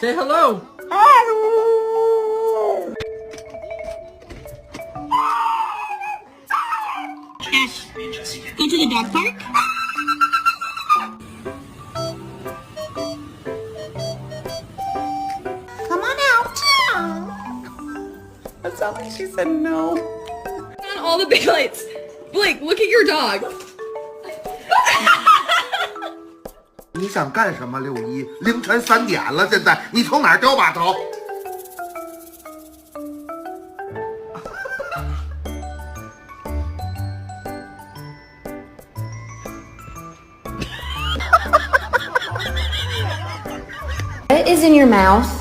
Say hello. Ash, go to the dog park. Come on out. That sounds like she said no. On all the big lights. Blake, look at your dog. 你想干什么，六一？凌晨3点了，现在你从哪儿找把头？What is in your mouth?